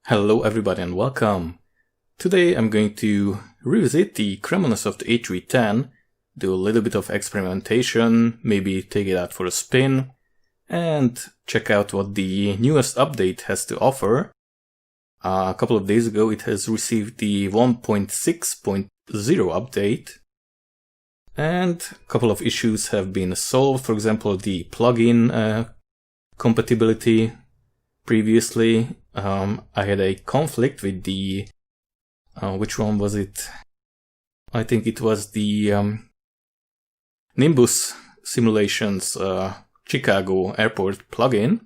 Hello everybody and welcome! Today I'm going to revisit the CremonaSoft A310, do a little bit of experimentation, maybe take it out for a spin, and check out what the newest update has to offer. A couple of days ago it has received the 1.6.0 update, and a couple of issues have been solved, for example the plugin compatibility. Previously, I had a conflict with the, which one was it? I think it was the Nimbus Simulations Chicago Airport plugin.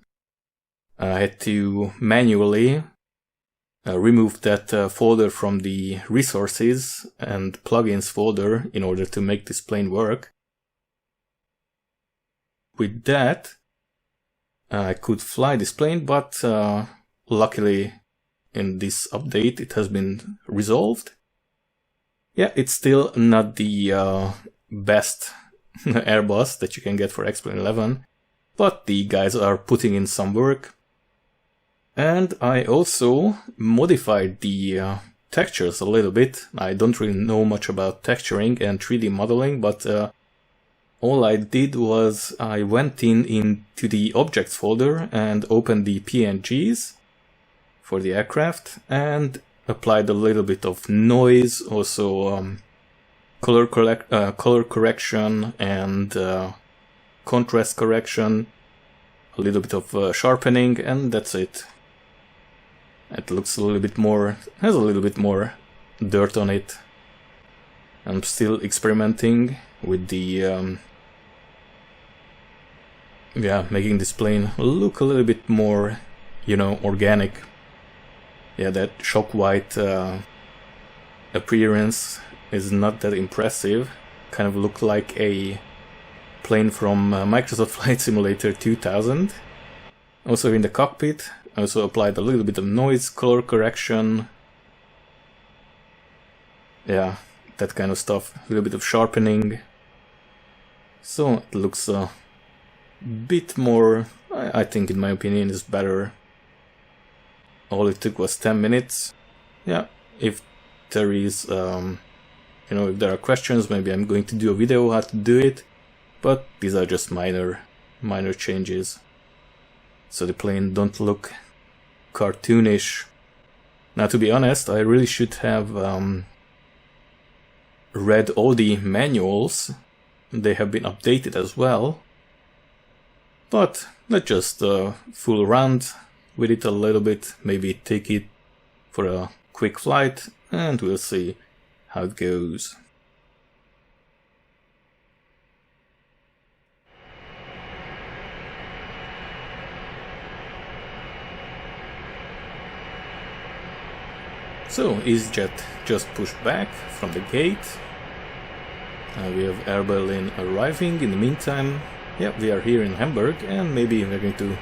I had to manually remove that folder from the resources and plugins folder in order to make this plane work. With that, I could fly this plane, but luckily in this update it has been resolved. Yeah, it's still not the best Airbus that you can get for X-Plane 11, but the guys are putting in some work. And I also modified the textures a little bit. I don't really know much about texturing and 3D modeling, but all I did was I went into the objects folder and opened the PNGs for the aircraft and applied a little bit of noise, also color correction and contrast correction, a little bit of sharpening, and that's it. It looks a little bit more, has a little bit more dirt on it. I'm still experimenting with the making this plane look a little bit more, organic. Yeah, that shock white appearance is not that impressive. Kind of look like a plane from Microsoft Flight Simulator 2000. Also in the cockpit, I also applied a little bit of noise, color correction. Yeah, that kind of stuff. A little bit of sharpening. So it looks bit more, I think in my opinion is better. All it took was 10 minutes. Yeah, if there is, if there are questions, maybe I'm going to do a video how to do it, but these are just minor changes. So the plane don't look cartoonish. Now to be honest, I really should have read all the manuals. They have been updated as well. But let's just fool around with it a little bit, maybe take it for a quick flight, and we'll see how it goes. So, EasyJet just pushed back from the gate. We have Air Berlin arriving in the meantime. Yeah, we are here in Hamburg, and maybe we're going to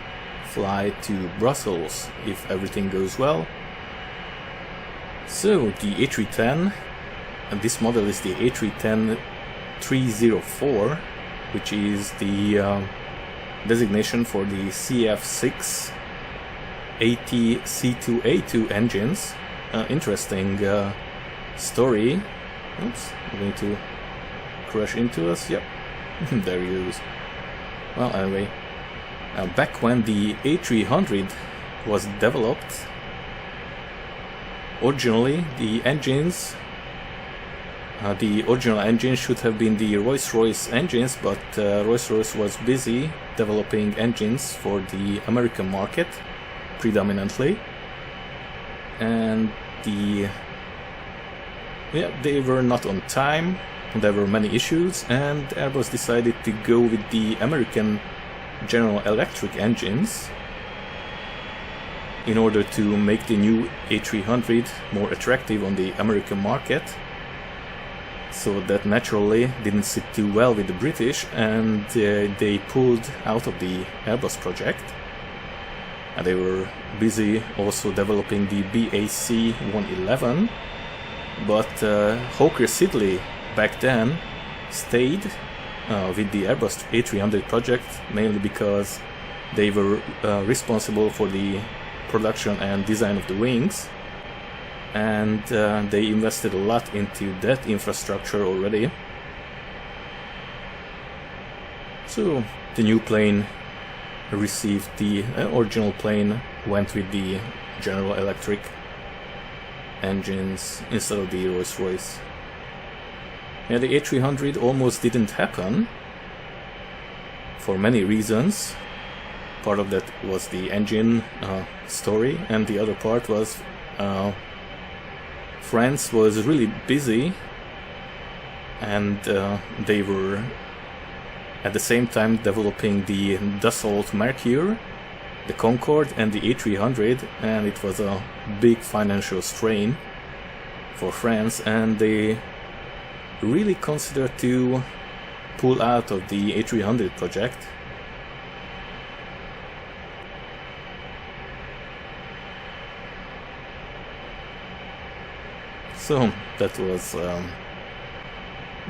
fly to Brussels if everything goes well. So the A310, and this model is the A310 304, which is the designation for the CF6 AT-C2A2 engines. Interesting story. Oops, I'm going to crash into us. Yep, there he goes. Well, anyway, back when the A300 was developed, originally the original engines should have been the Rolls-Royce engines, but Rolls-Royce was busy developing engines for the American market, predominantly, and they were not on time. There were many issues, and Airbus decided to go with the American General Electric engines in order to make the new A300 more attractive on the American market. So that naturally didn't sit too well with the British, and they pulled out of the Airbus project. And they were busy also developing the BAC 111, but Hawker Siddeley back then stayed with the Airbus A300 project, mainly because they were responsible for the production and design of the wings, and they invested a lot into that infrastructure already. So the new plane received the original plane, went with the General Electric engines instead of the Rolls-Royce. Yeah, the A300 almost didn't happen for many reasons. Part of that was the engine story, and the other part was France was really busy, and they were at the same time developing the Dassault Mercure, the Concorde and the A300, and it was a big financial strain for France, and they really considered to pull out of the A300 project. So that was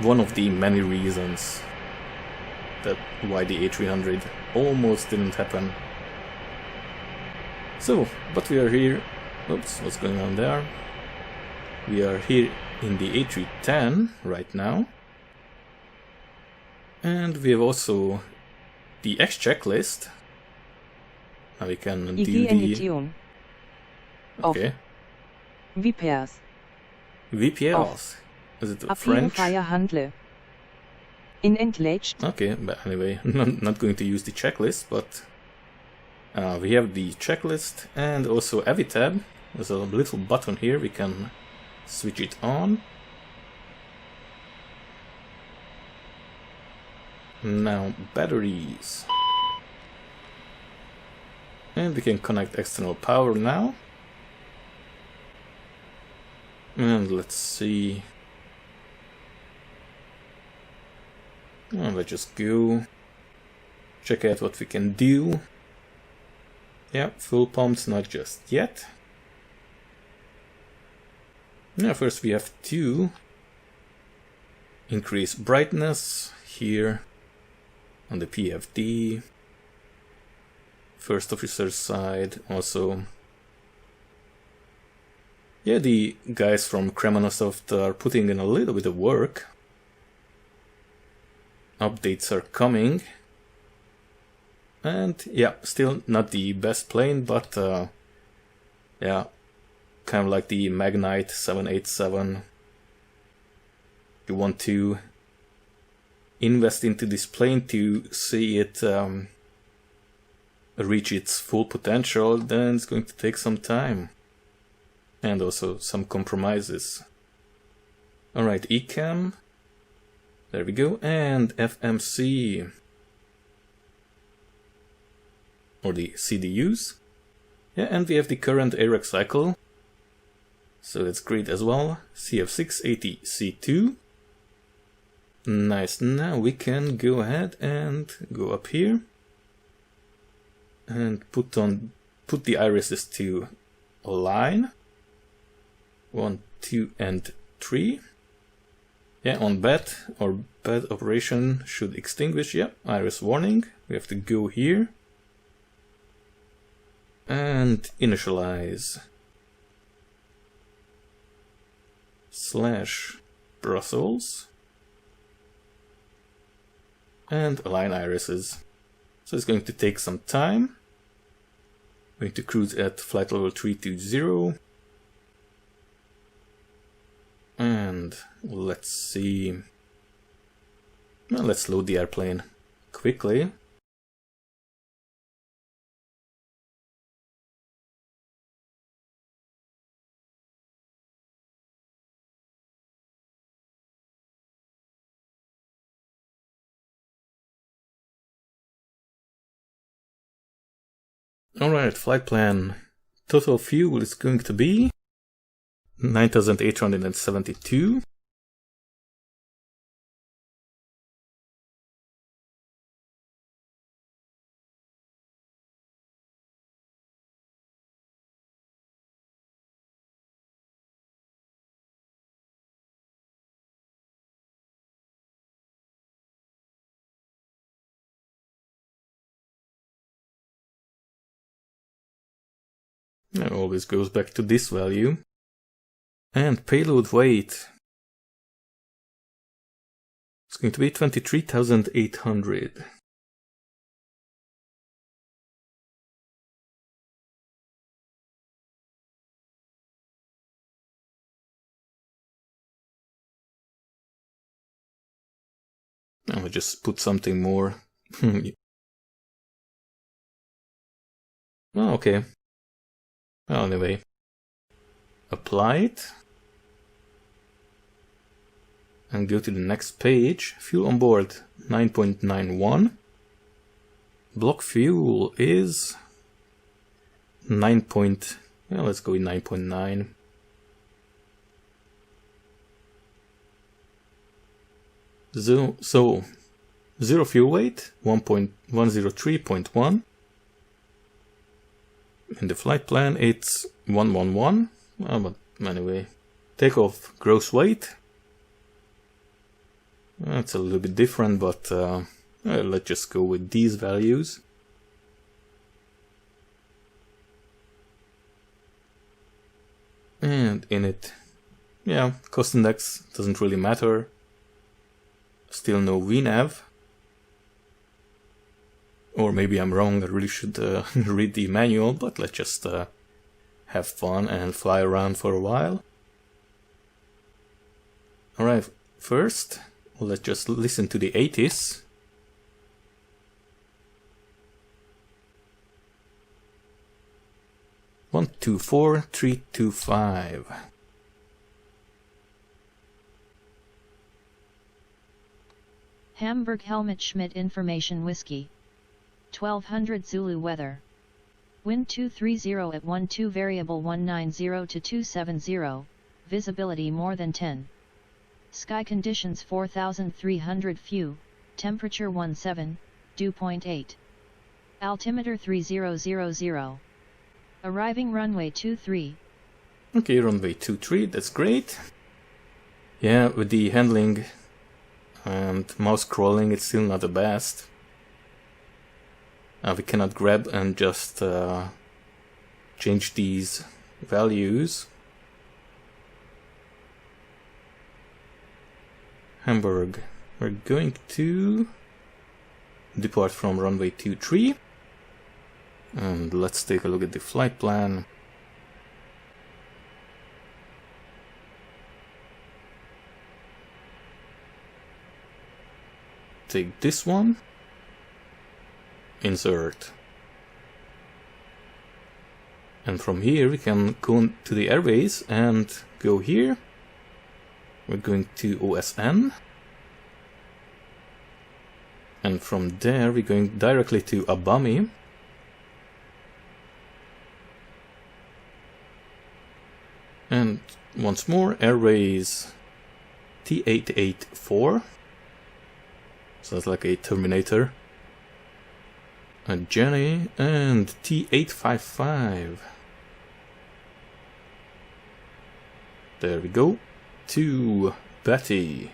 one of the many reasons that why the A300 almost didn't happen. So, but we are here. Oops, what's going on there? We are here in the A310 right now. And we have also the X checklist. Now we can do the... Okay. EBBRs. EBBRs. Is it French? Handle. Untitled. Okay, but anyway, not going to use the checklist, but we have the checklist and also EVITAB. There's a little button here, we can switch it on. Now batteries. And we can connect external power now. And let's see. Let's just go check out what we can do. Yeah, full pumps, not just yet. Now first we have to increase brightness here on the PFD. First officer side also. Yeah, the guys from CremonaSoft are putting in a little bit of work. Updates are coming. And yeah, still not the best plane, but yeah, kind of like the Magnite 787. You want to invest into this plane to see it reach its full potential, then it's going to take some time. And also some compromises. Alright, ECAM. There we go. And FMC. Or the CDUs. Yeah, and we have the current AREC cycle. So that's great as well. CF680C2. Nice. Now we can go ahead and go up here. And put the irises to align. 1, 2, and 3. Yeah, on bed or bed operation should extinguish. Yeah, iris warning. We have to go here and initialize / Brussels and align irises. So it's going to take some time. Going to cruise at flight level 320. And let's see. Well, let's load the airplane quickly. Alright, flight plan. Total fuel is going to be 9,872. It always goes back to this value. And payload weight. It's going to be 23,800. I'll just put something more. Oh, okay. Well, anyway. Apply it. And go to the next page. Fuel on board 9.91. Block fuel is 9. Well, let's go with 9.9. So zero fuel weight 1.103.1. In the flight plan it's 111. But anyway, takeoff gross weight. That's a little bit different, but let's just go with these values. And in it, yeah, cost index doesn't really matter. Still no VNAV. Or maybe I'm wrong, I really should read the manual, but let's just have fun and fly around for a while. Alright, first, let's just listen to the 80s. One, 2, 4, 3, 2, 5. Hamburg Helmut Schmidt Information Whiskey 1200 Zulu weather. Wind 230 at 12 variable 190 to 270, visibility more than 10. Sky conditions 4300 few, temperature 17, dew point 8. Altimeter 3000. Arriving runway 23. Okay, runway 23, that's great. Yeah, with the handling and mouse scrolling, it's still not the best. We cannot grab and just change these values. Hamburg. We're going to depart from runway 23. And let's take a look at the flight plan. Take this one. Insert. And from here we can go to the airways and go here. We're going to OSN. And from there we're going directly to Abami. And once more, airways T884. Sounds like a Terminator. And Jenny and T855. There we go. To Betty.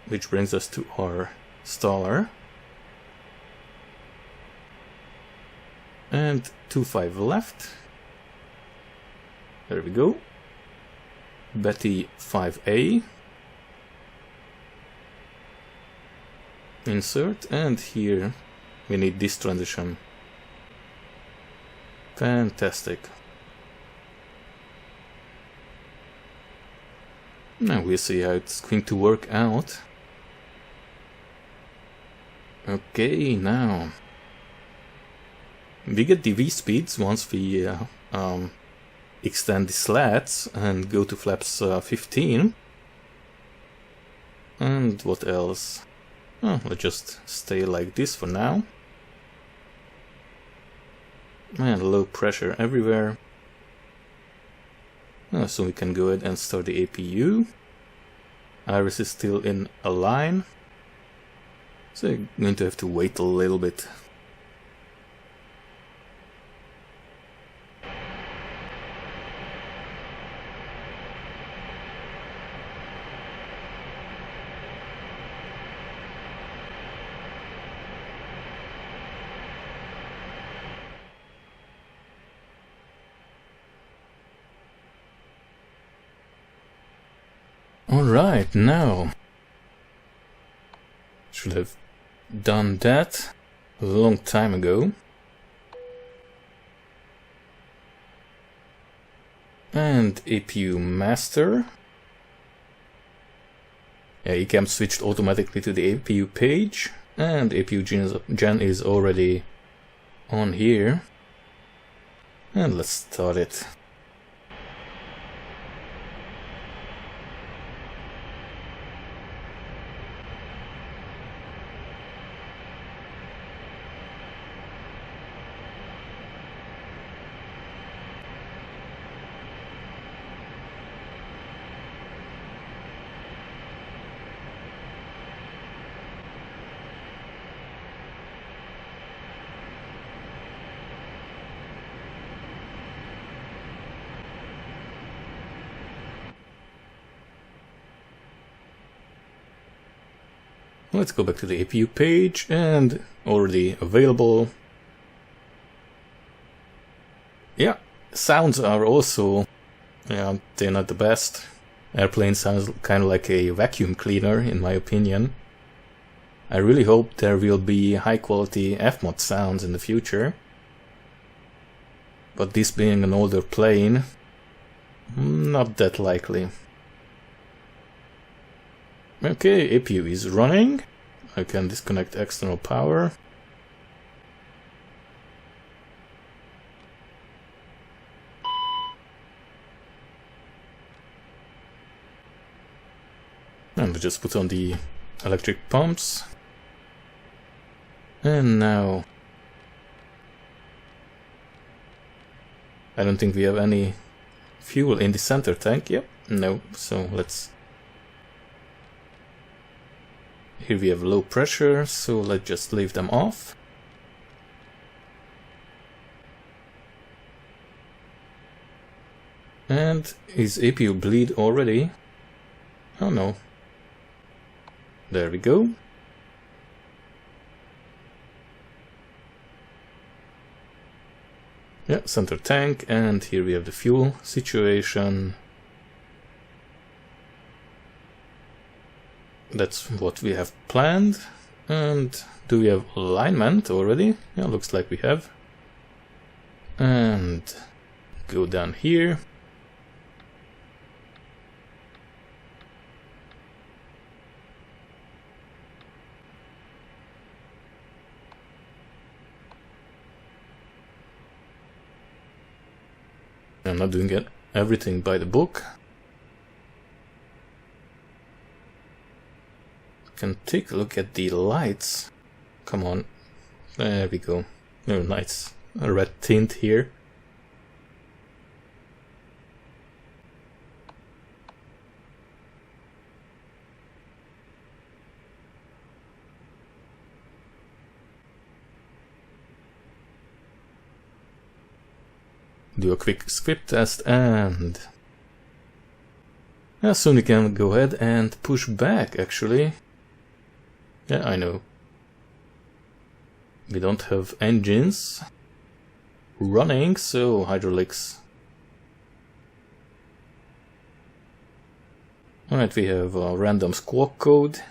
Which brings us to our staller. And 25 left. There we go. Betty 5A. Insert, and here we need this transition. Fantastic. Now we'll see how it's going to work out. Okay, now we get the V speeds once we extend the slats and go to flaps 15. And what else? Oh, let's just stay like this for now. And low pressure everywhere. So we can go ahead and start the APU. Iris is still in a line. So you're going to have to wait a little bit. Alright, now should have done that a long time ago. And APU master. Yeah, eCam switched automatically to the APU page, and APU gen is already on here. And let's start it. Let's go back to the APU page, and already available. Yeah, sounds are also, yeah, they're not the best. Airplane sounds kind of like a vacuum cleaner, in my opinion. I really hope there will be high quality FMOD sounds in the future. But this being an older plane, not that likely. Okay, APU is running. I can disconnect external power. And just put on the electric pumps. And now I don't think we have any fuel in the center tank. Yep, no, so let's... Here we have low pressure, so let's just leave them off. And is APU bleed already? Oh no. There we go. Yeah, center tank, and here we have the fuel situation. That's what we have planned. And do we have alignment already? Yeah, looks like we have. And go down here. I'm not doing everything by the book. Can take a look at the lights. Come on. There we go. Oh, nice. A red tint here. Do a quick script test, and soon we can go ahead and push back, actually. Yeah, I know. We don't have engines running, so hydraulics. Alright, we have a random squawk code.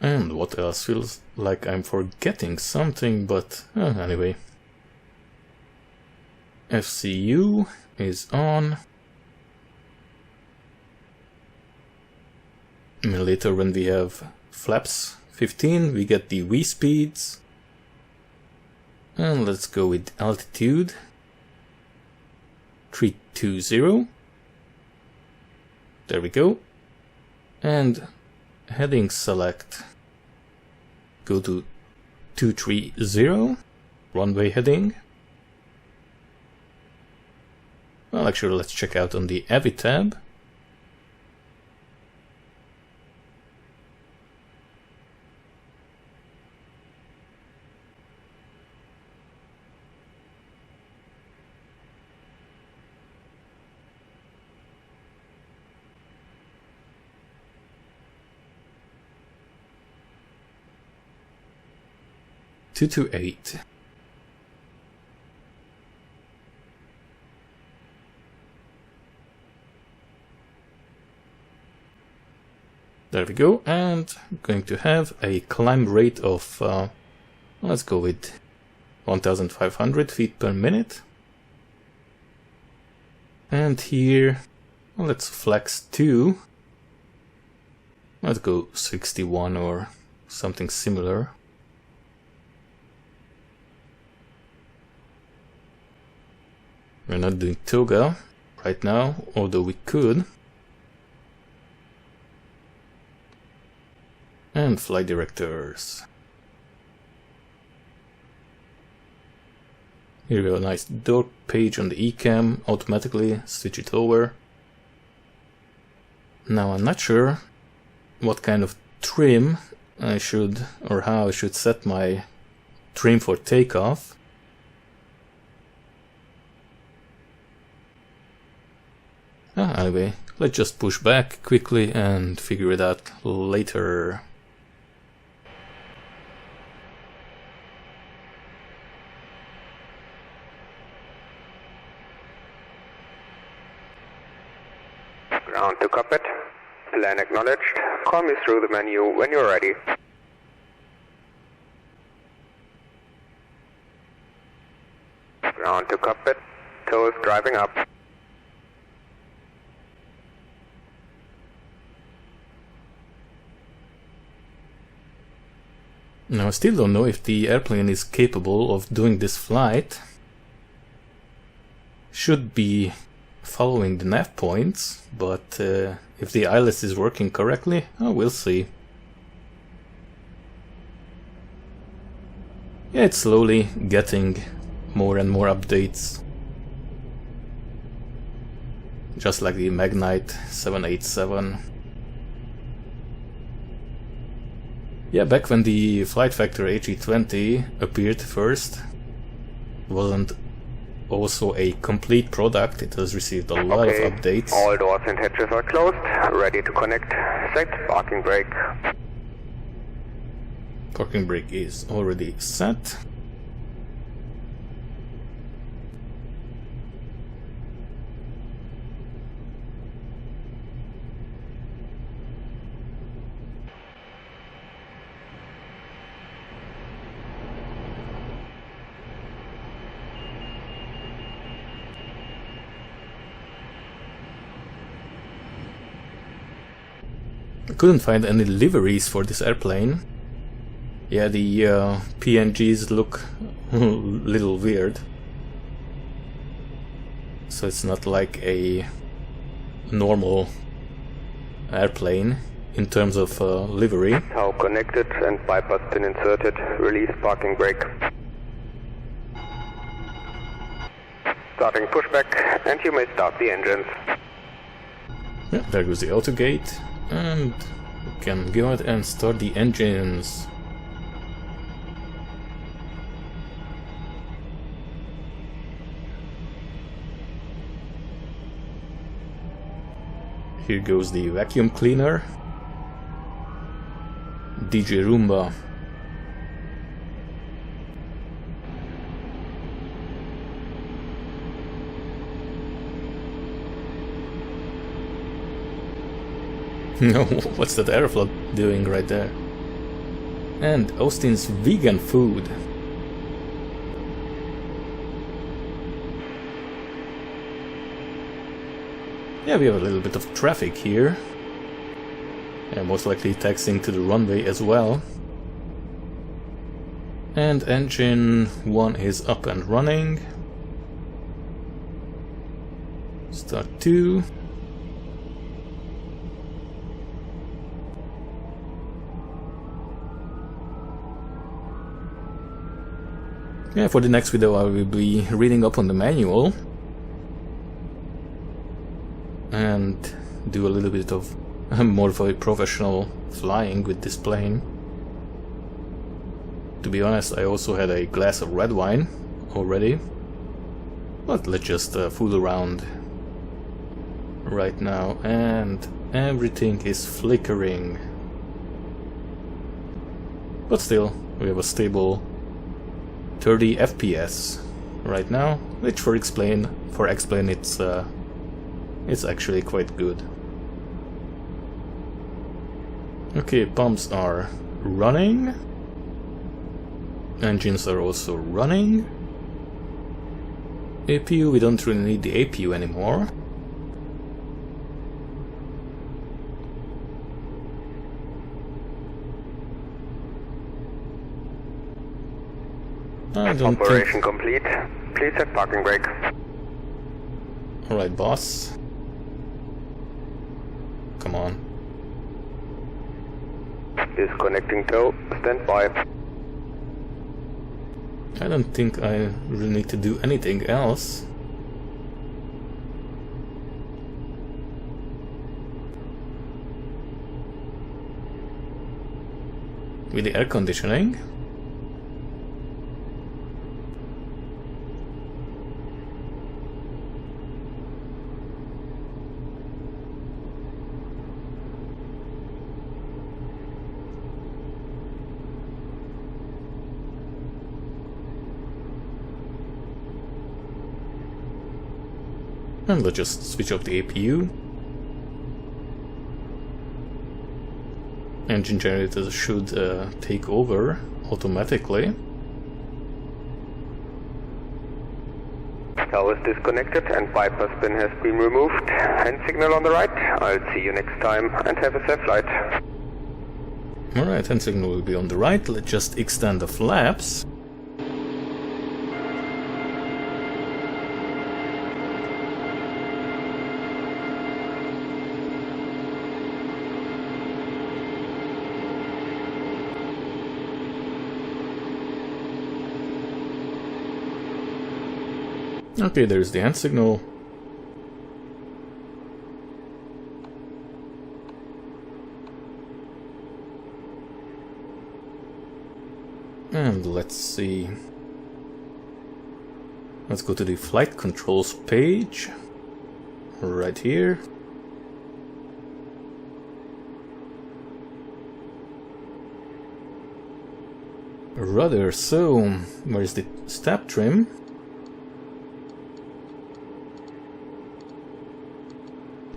And what else? Feels like I'm forgetting something, but anyway. FCU is on. And later when we have flaps 15, we get the V speeds. And let's go with altitude. 320. There we go. And heading select. Go to 230. Runway heading. Well, actually, let's check out on the AVI tab. Two to 8. There we go, and I'm going to have a climb rate of, let's go with 1500 feet per minute. And here, well, let's flex 2. Let's go 61 or something similar. We're not doing toga right now, although we could. And flight directors. Here we have a nice door page on the eCam, automatically switch it over. Now I'm not sure what kind of trim I should, or how I should set my trim for takeoff. Anyway, let's just push back quickly and figure it out later. Ground to cockpit. Plan acknowledged. Call me through the menu when you're ready. Ground to cockpit. Toes driving up. Now I still don't know if the airplane is capable of doing this flight. Should be following the nav points, but if the ILS is working correctly, we'll see. Yeah, it's slowly getting more and more updates. Just like the Magnite 787. Yeah, back when the Flight Factor A320 appeared first, it wasn't also a complete product. It has received a lot of updates. All doors and hatches are closed. Ready to connect. Set parking brake. Parking brake is already set. I couldn't find any liveries for this airplane. Yeah, the PNGs look a little weird. So it's not like a normal airplane in terms of livery. Tow connected and bypass pin inserted. Release parking brake. Starting pushback, and you may start the engines. Yeah, there goes the auto gate. And we can go ahead and start the engines. Here goes the vacuum cleaner. DJ Roomba. No, what's that airflow doing right there? And Austin's vegan food. Yeah, we have a little bit of traffic here. And most likely taxiing to the runway as well. And engine 1 is up and running. Start 2. Yeah, for the next video I will be reading up on the manual and do a little bit of more of a professional flying with this plane. To be honest, I also had a glass of red wine already, but let's just fool around right now, and everything is flickering. But still, we have a stable 30 FPS right now, which for explain it's actually quite good. Okay, pumps are running. Engines are also running. APU, we don't really need the APU anymore. I don't Operation complete. Please set parking brake. Alright, boss. Come on. Disconnecting tow. Stand by. I don't think I really need to do anything else. With the air conditioning. And let's just switch off the APU. Engine generators should take over automatically. Tow is disconnected and bypass pin has been removed. Hand signal on the right. I'll see you next time and have a safe flight. Alright, hand signal will be on the right. Let's just extend the flaps. Okay, there's the hand signal. And let's see. Let's go to the flight controls page. Right here. Rudder, so where's the stab trim?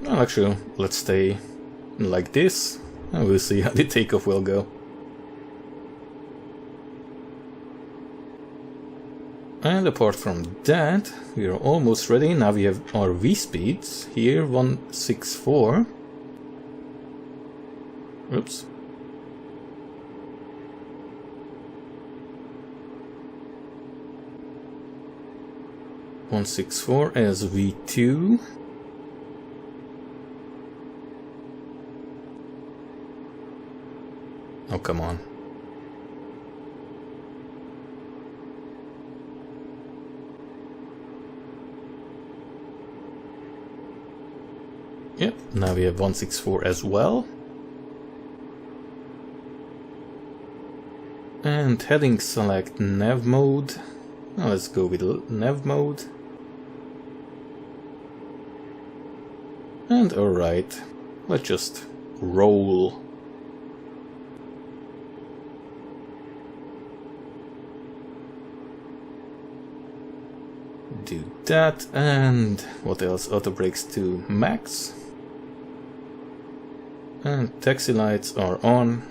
Well, actually, let's stay like this, and we'll see how the takeoff will go. And apart from that, we are almost ready. Now we have our V-speeds here, 164. Oops. (164) as V2. Oh, come on. Yep, now we have 164 as well. And heading select nav mode. Now let's go with nav mode. And alright, let's just roll. Do that, and what else? Auto brakes to max. And taxi lights are on.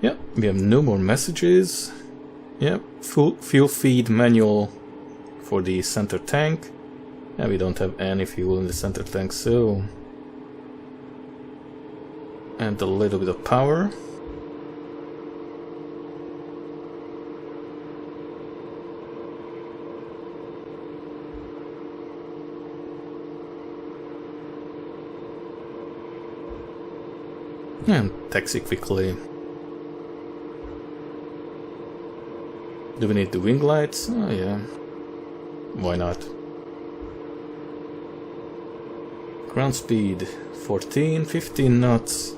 Yep, we have no more messages. Yep, full fuel feed manual for the center tank. Yeah, we don't have any fuel in the center tank, so... And a little bit of power. And taxi quickly. Do we need the wing lights? Oh yeah. Why not? Ground speed 14, 15 knots.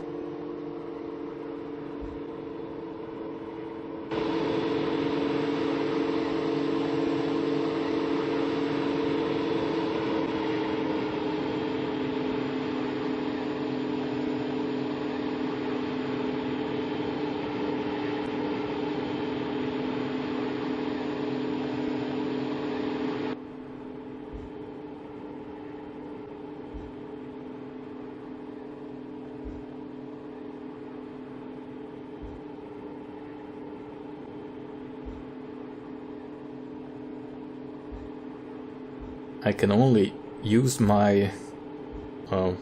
I can only use my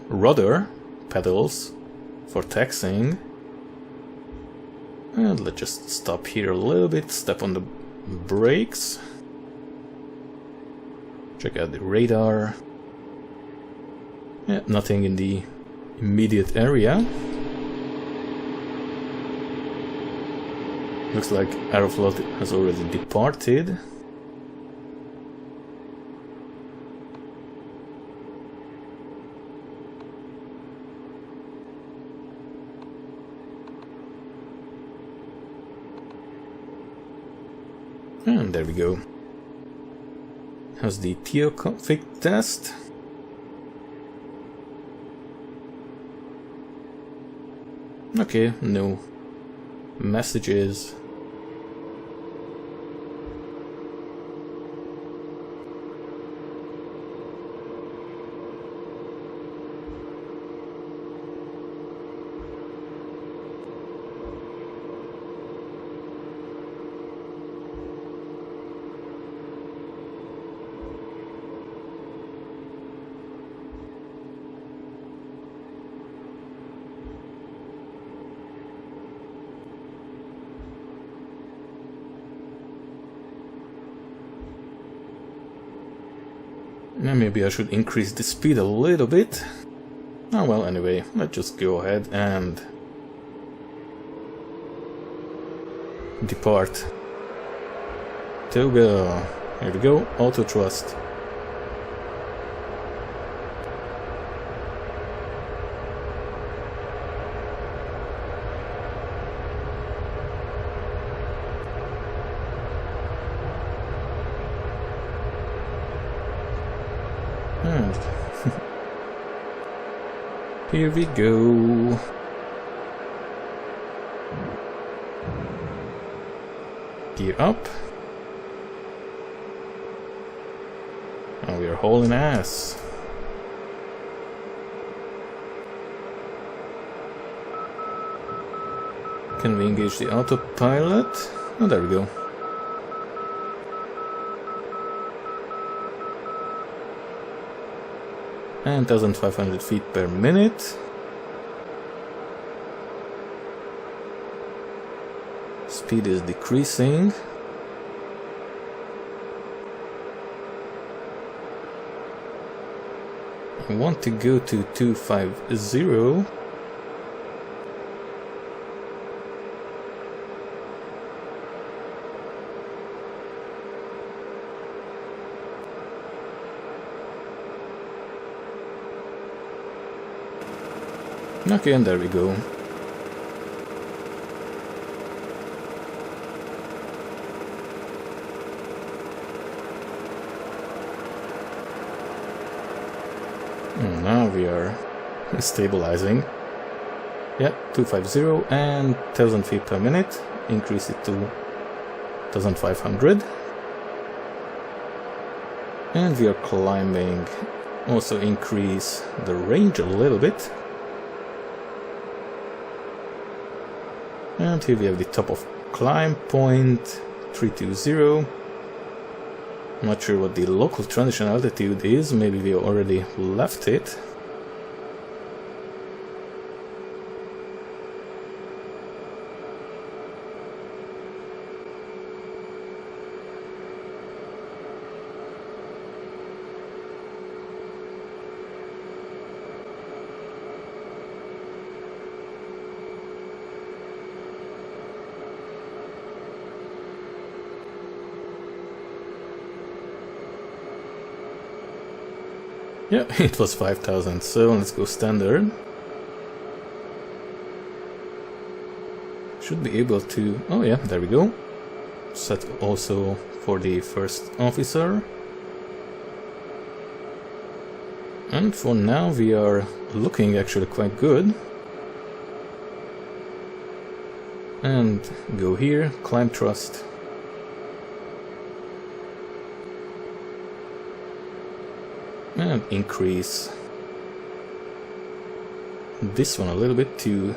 rudder pedals for taxiing. And let's just stop here a little bit, step on the brakes. Check out the radar. Yeah, nothing in the immediate area. Looks like Aeroflot has already departed. And there we go. How's the TO config test? Okay, no messages. Maybe I should increase the speed a little bit. Oh well, anyway, let's just go ahead and depart. Toga. Here we go, auto thrust. And here we go. Gear up. And we are hauling ass. Can we engage the autopilot? Oh, there we go. And 1,500 feet per minute. Speed is decreasing. I want to go to 250. Okay, and there we go. And now we are stabilizing. Yeah, 250 and 1,000 feet per minute. Increase it to 1,500. And we are climbing. Also increase the range a little bit. And here we have the top of climb point 320. I'm not sure what the local transition altitude is, maybe we already left it. Yeah, it was 5,000, so let's go standard. Should be able to... oh yeah, there we go. Set also for the first officer. And for now we are looking actually quite good. And go here, climb thrust. And increase this one a little bit to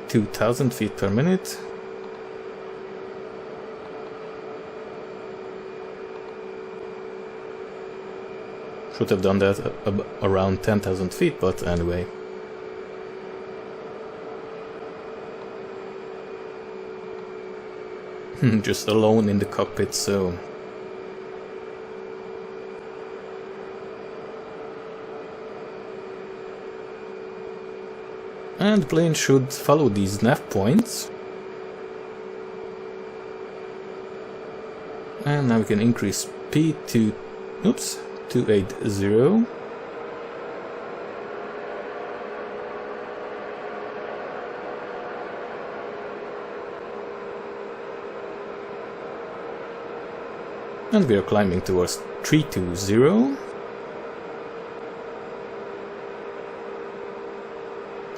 2,000 feet per minute. Should have done that around 10,000 feet, but anyway. Just alone in the cockpit, so... And the plane should follow these nav points. And now we can increase speed to... oops, 280. And we are climbing towards 320.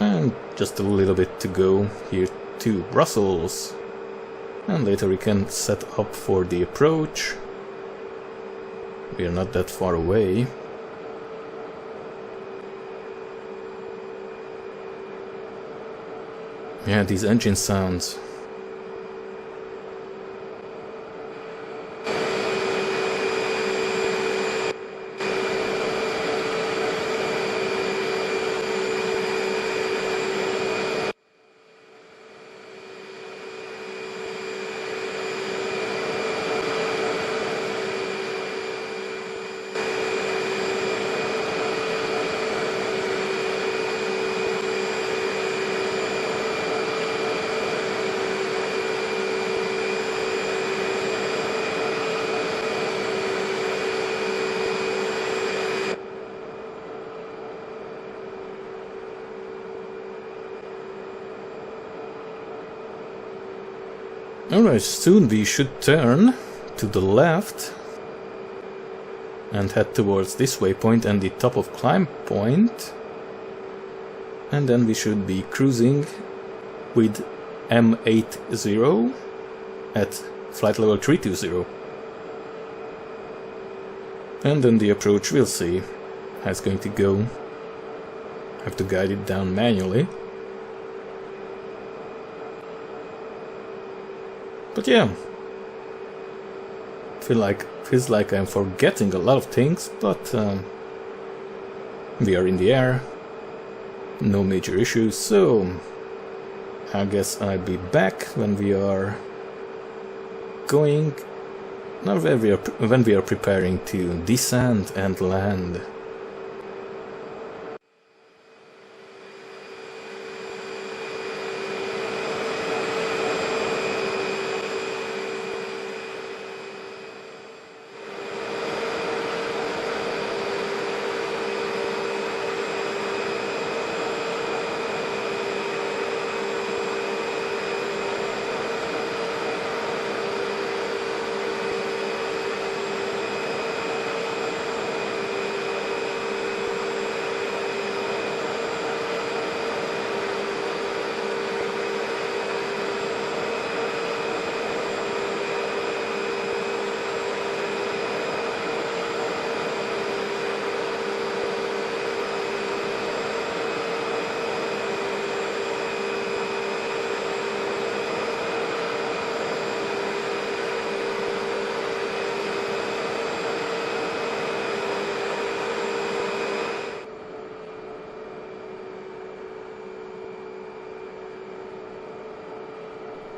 And just a little bit to go here to Brussels. And later we can set up for the approach. We are not that far away. Yeah, these engine sounds. Alright, soon we should turn to the left and head towards this waypoint and the top of climb point. And then we should be cruising with M80 at flight level 320. And then the approach, we'll see how it's going to go. I have to guide it down manually. But yeah, feels like I'm forgetting a lot of things, but we are in the air, no major issues, so I guess I'll be back when we are going, not when we are preparing to descend and land.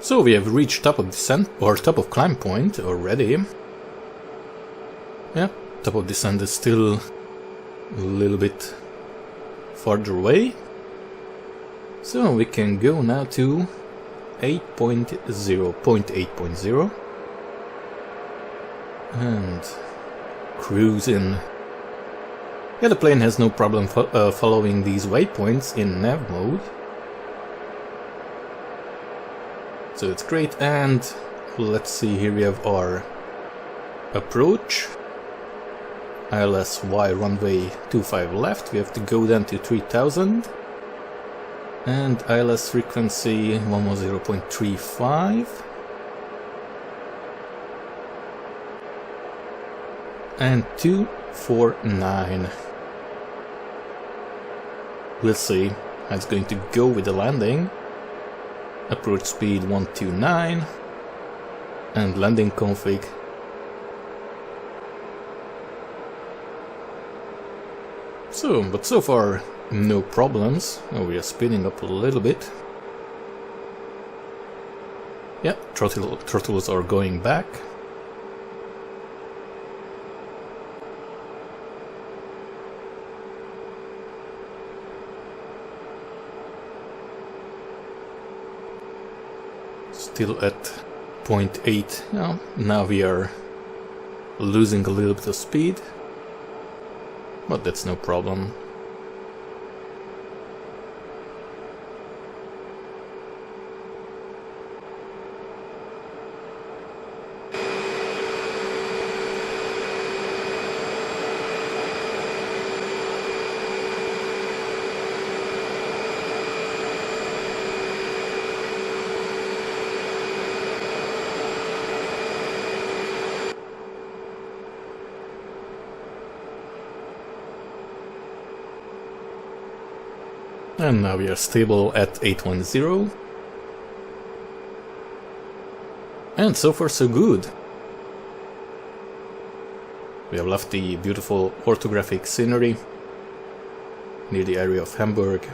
So we have reached top of descent or top of climb point already. Yeah, top of descent is still a little bit farther away. So we can go now to 8.0 and cruise in. Yeah, the plane has no problem following these waypoints in nav mode. So it's great, and let's see, here we have our approach. ILS-Y runway 25 left, we have to go then to 3000. And ILS frequency 110.35. And 249. We'll see how it's going to go with the landing. Approach speed 129 and landing config But so far, no problems. Oh, we are speeding up a little bit. Yeah, throttles are going back. Still at 0.8. Now we are losing a little bit of speed, but that's no problem. And now we are stable at 810. And so far so good. We have left the beautiful orthographic scenery near the area of Hamburg.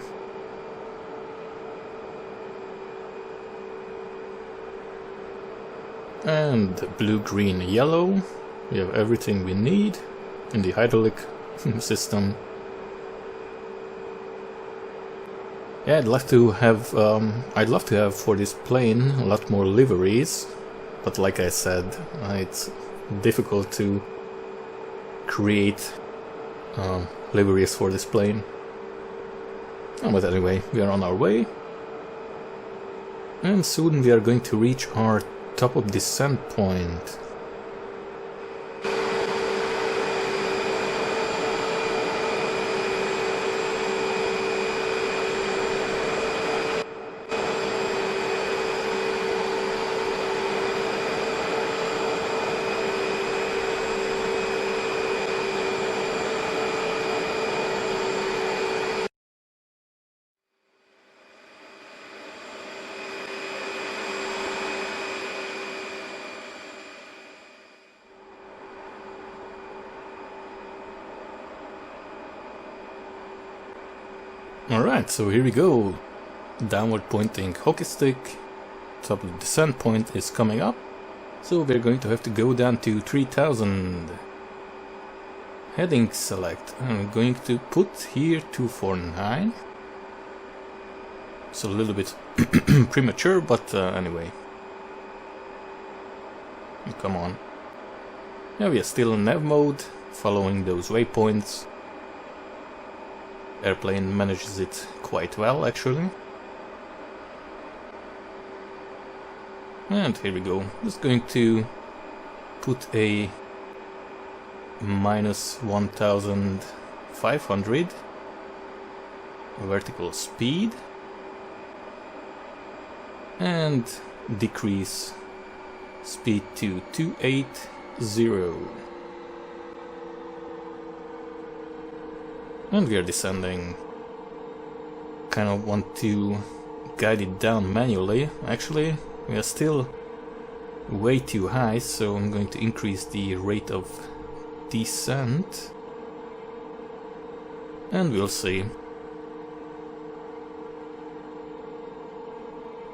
And blue, green, yellow. We have everything we need in the hydraulic system. Yeah, I'd love to have for this plane a lot more liveries, but like I said, it's difficult to create liveries for this plane. But anyway, we are on our way, and soon we are going to reach our top of descent point. Alright, so here we go. Downward pointing hockey stick. Top of the descent point is coming up. So we're going to have to go down to 3000. Heading select. I'm going to put here 249. It's a little bit premature, but anyway. Come on. Yeah, we are still in nav mode, following those waypoints. Airplane manages it quite well, actually. And here we go. Just going to put a minus 1500 vertical speed and decrease speed to 280. And we are descending. Kind of want to guide it down manually. Actually, we are still way too high, so I'm going to increase the rate of descent. And we'll see.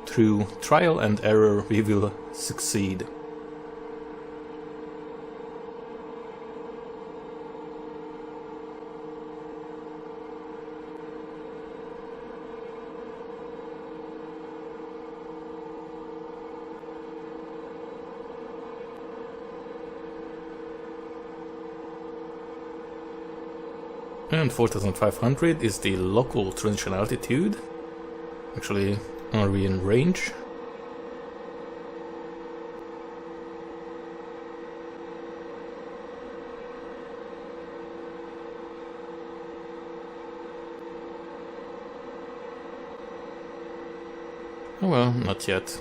Through trial and error, we will succeed. And 4500 is the local transition altitude. Actually, are we in range? Oh well, not yet.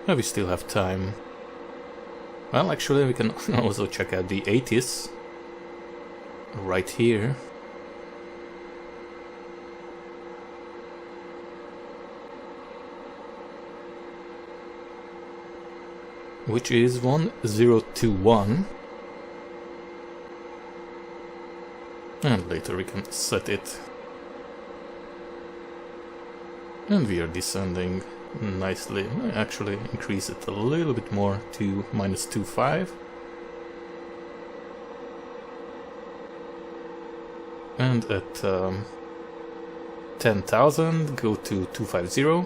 But we still have time. Well, actually, we can also check out the 80s right here. which is 1021. And later we can set it. And we are descending nicely. I actually increase it a little bit more to -25. And at 10,000 go to 250.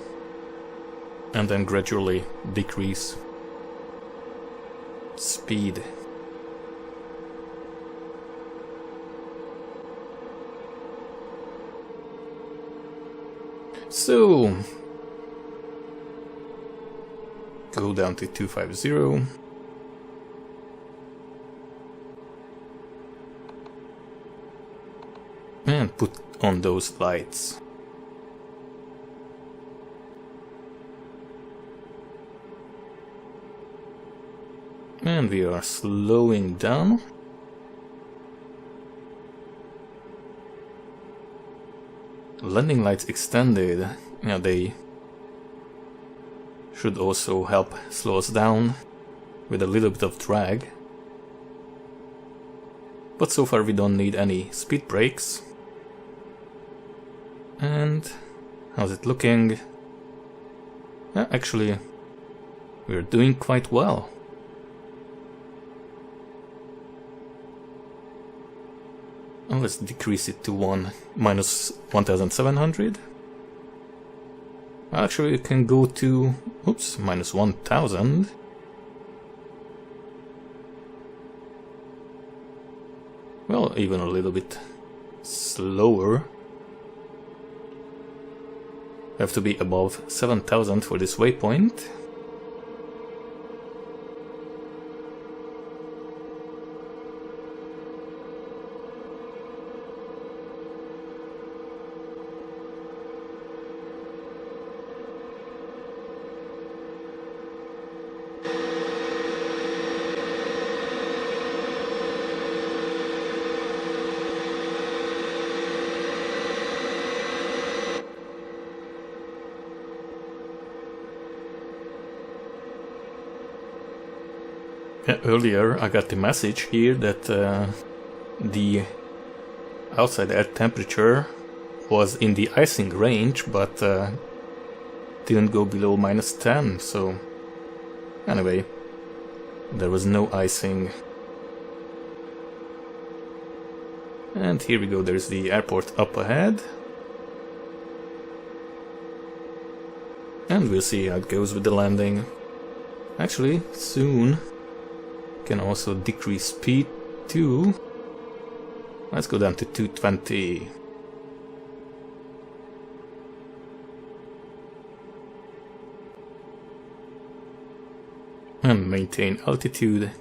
And then gradually decrease speed. So go down to 250. And put on those lights. And we are slowing down. Landing lights extended, they should also help slow us down with a little bit of drag. But so far we don't need any speed brakes. And how's it looking? Actually, we're doing quite well. And let's decrease it to -1700. Actually, it can go to, -1000. Well, even a little bit slower. Have to be above 7000 for this waypoint. Earlier I got the message here that the outside air temperature was in the icing range, but didn't go below -10, so anyway, there was no icing. And here we go, there's the airport up ahead. And we'll see how it goes with the landing. Actually, soon can also decrease speed too. Let's go down to 220. And maintain altitude.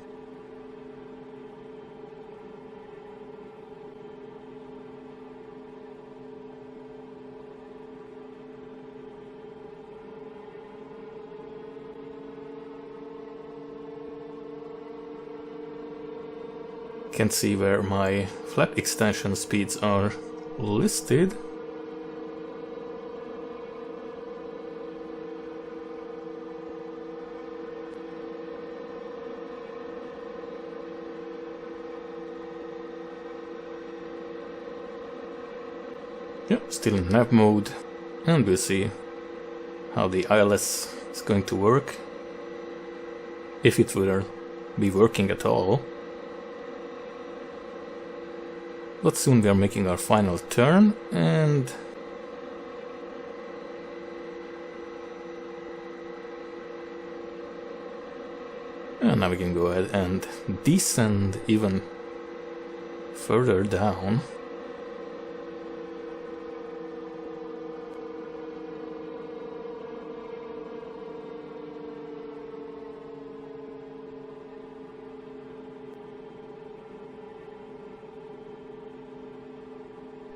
Can see where my flap extension speeds are listed. Yep, still in nav mode, and we'll see how the ILS is going to work, if it will be working at all. But soon we are making our final turn, and now we can go ahead and descend even further down.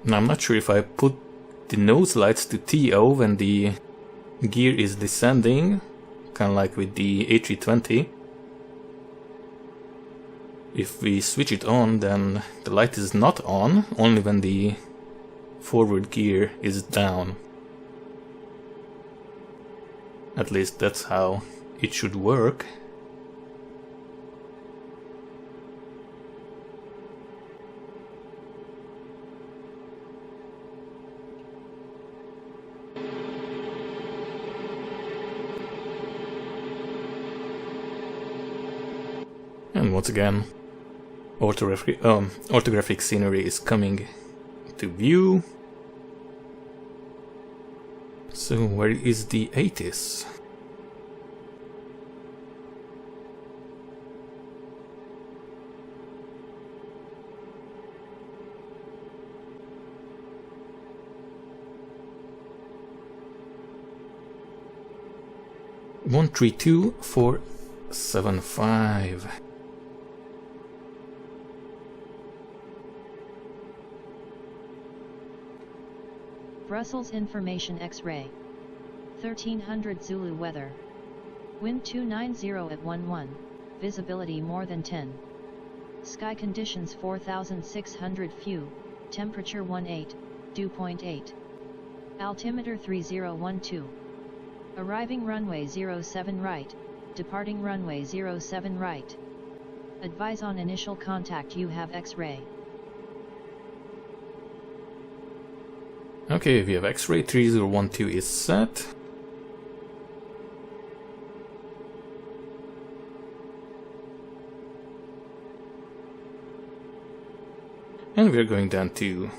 Now I'm not sure if I put the nose lights to TO when the gear is descending, kind of like with the A320. If we switch it on, then the light is not on, only when the forward gear is down. At least that's how it should work. And once again, orthographic scenery is coming to view. So where is the 80s? One 32475. Brussels Information X-ray. 1300 Zulu weather. Wind 290 at 11, visibility more than 10. Sky conditions 4600 few, temperature 18, dew point 8. Altimeter 3012. Arriving runway 07 right, departing runway 07 right. Advise on initial contact you have X-ray. Okay, we have X-ray 3012 is set. And we're going down to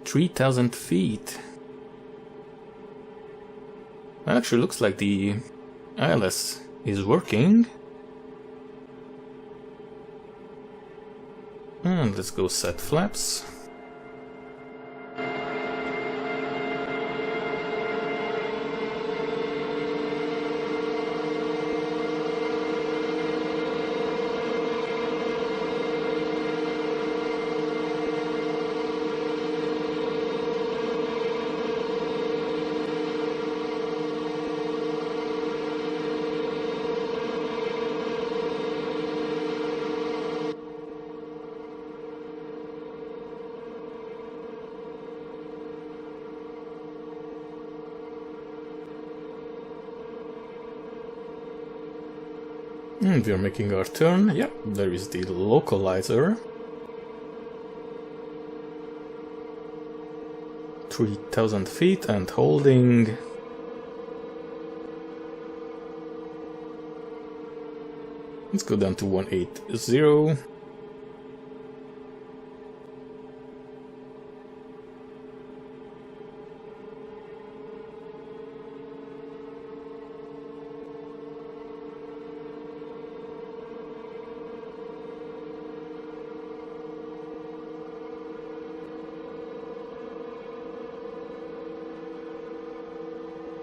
3000 feet. Actually looks like the ILS is working. And let's go set flaps. And we are making our turn. Yep, there is the localizer. 3000 feet and holding. Let's go down to 180.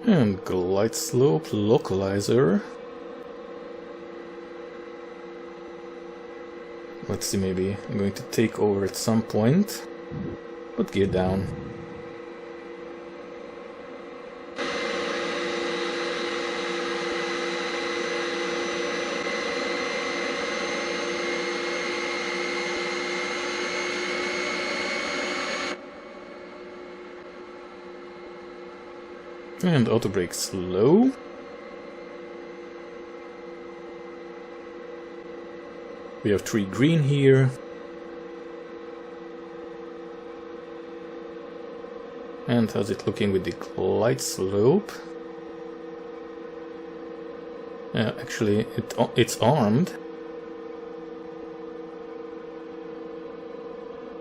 And glide slope localizer. Let's see, maybe I'm going to take over at some point. Put gear down. And auto brake slow. We have 3 green here. And how's it looking with the glide slope? Actually, it's armed.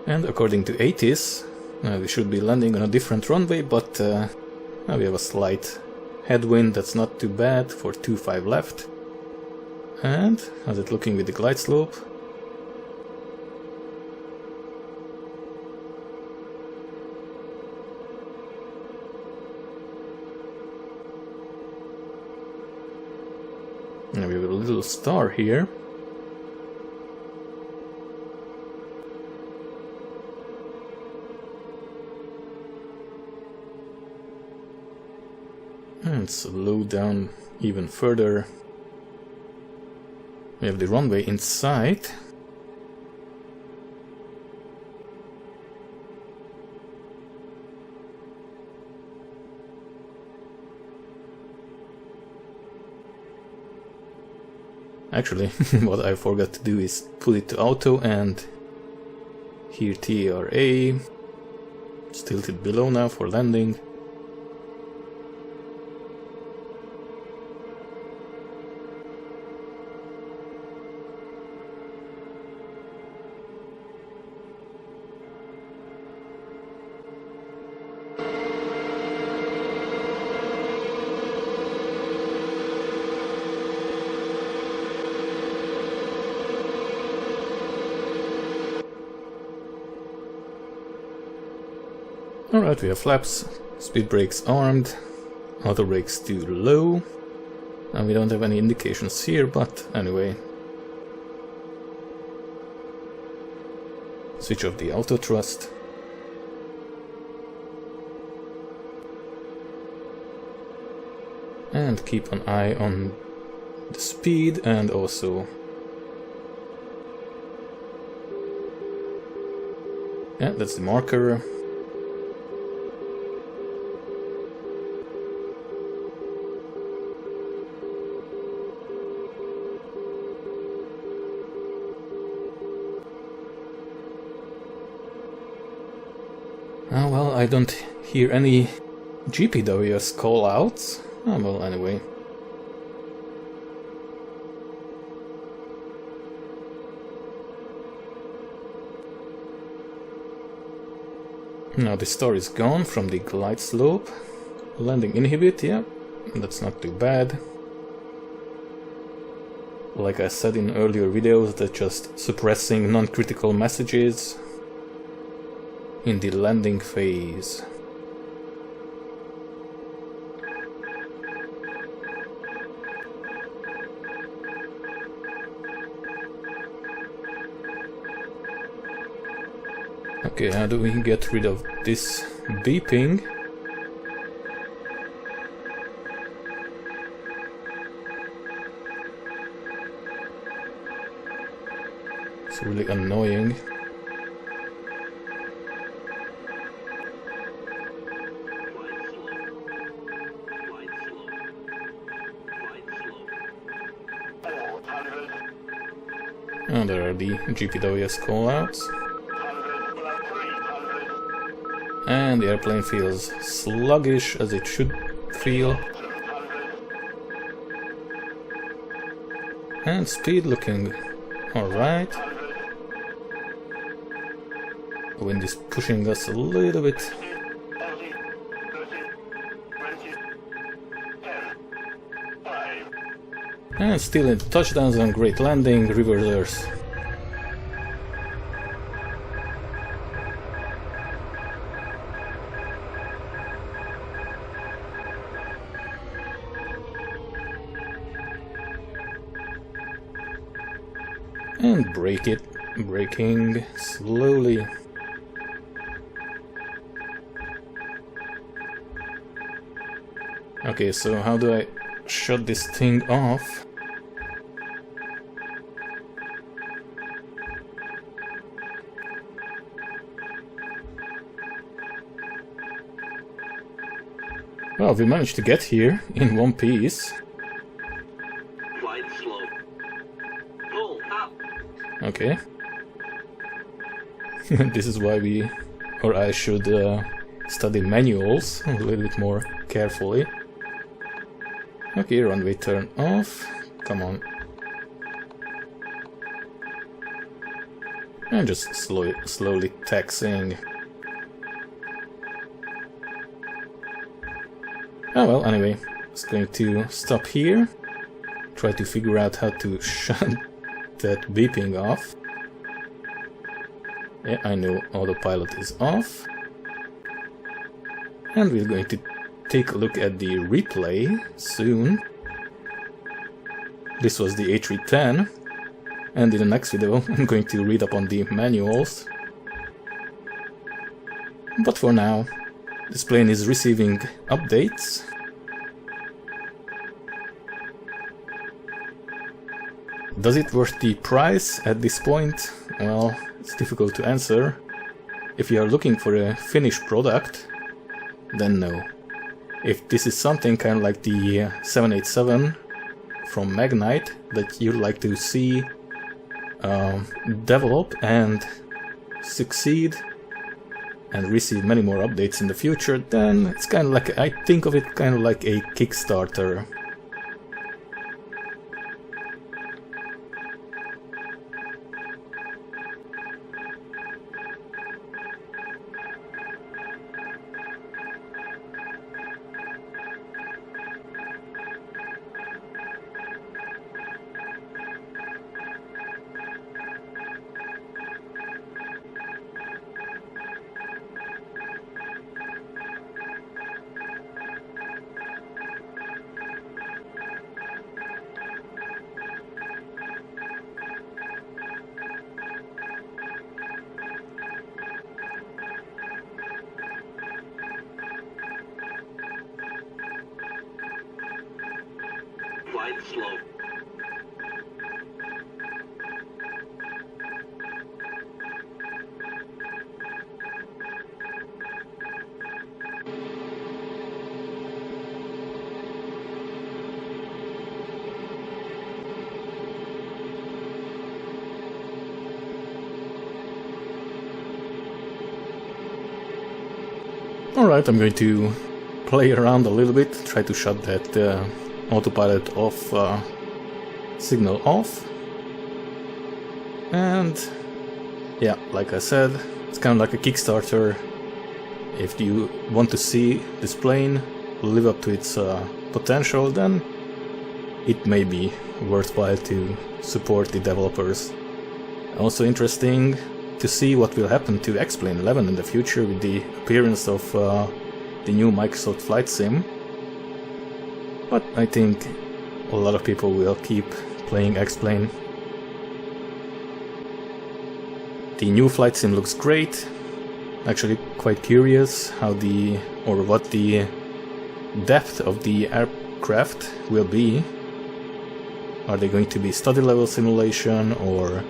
And according to ATIS, we should be landing on a different runway, but now we have a slight headwind, that's not too bad for 2.5 left. And how's it looking with the glide slope? Now we have a little star here. And slow down even further. We have the runway in sight. Actually, what I forgot to do is put it to auto, and here TRA. It's tilted below now for landing. Alright, we have flaps, speed brakes armed, auto brakes too low, and we don't have any indications here, but anyway. Switch off the auto thrust. And keep an eye on the speed and also... yeah, that's the marker. Oh, well, I don't hear any GPWS callouts. Oh, well, anyway. Now the star is gone from the glide slope. Landing inhibit, yeah, that's not too bad. Like I said in earlier videos, that's just suppressing non-critical messages in the landing phase. Okay, how do we get rid of this beeping? It's really annoying. Oh, there are the GPWS callouts. And the airplane feels sluggish, as it should feel. And speed looking alright. The wind is pushing us a little bit. And still in touchdown zone, great landing, reversers. And brake it, braking slowly. Okay, so how do I shut this thing off? Well, we managed to get here in one piece. Okay. This is why we, or I should study manuals a little bit more carefully. Okay, runway turn off. Come on. And just slowly taxiing. Oh well, anyway, just going to stop here. Try to figure out how to shut that beeping off. Yeah, I know autopilot is off. And we're going to take a look at the replay soon. This was the A310, and in the next video I'm going to read up on the manuals. But for now, this plane is receiving updates. Does it worth the price at this point? Well, it's difficult to answer. If you are looking for a finished product, then no. If this is something kind of like the 787 from Magnite that you'd like to see develop and succeed and receive many more updates in the future, then it's kind of like, I think of it kind of like a Kickstarter. right slope. Alright, I'm going to play around a little bit, try to shut that autopilot off signal off. And yeah, like I said, it's kind of like a Kickstarter. If you want to see this plane live up to its potential, then it may be worthwhile to support the developers. Also interesting to see what will happen to X-Plane 11 in the future with the appearance of the new Microsoft Flight Sim. But I think a lot of people will keep playing X-Plane. The new Flight Sim looks great. Actually quite curious how what the depth of the aircraft will be. Are they going to be study level simulation, or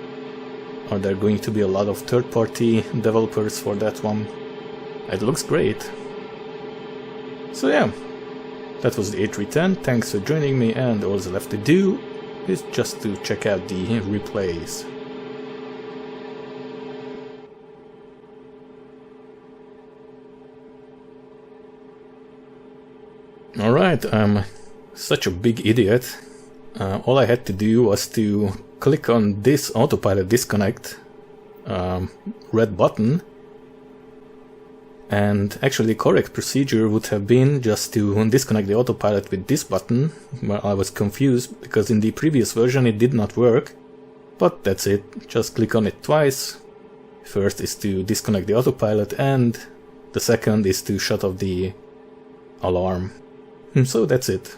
are there going to be a lot of third-party developers for that one? It looks great. So yeah, that was the A310. Thanks for joining me, and all that's left to do is just to check out the replays. Alright, I'm such a big idiot. All I had to do was to click on this autopilot disconnect red button, and actually the correct procedure would have been just to disconnect the autopilot with this button. Well, I was confused because in the previous version it did not work, but that's it, just click on it twice. First is to disconnect the autopilot, and the second is to shut off the alarm. So that's it.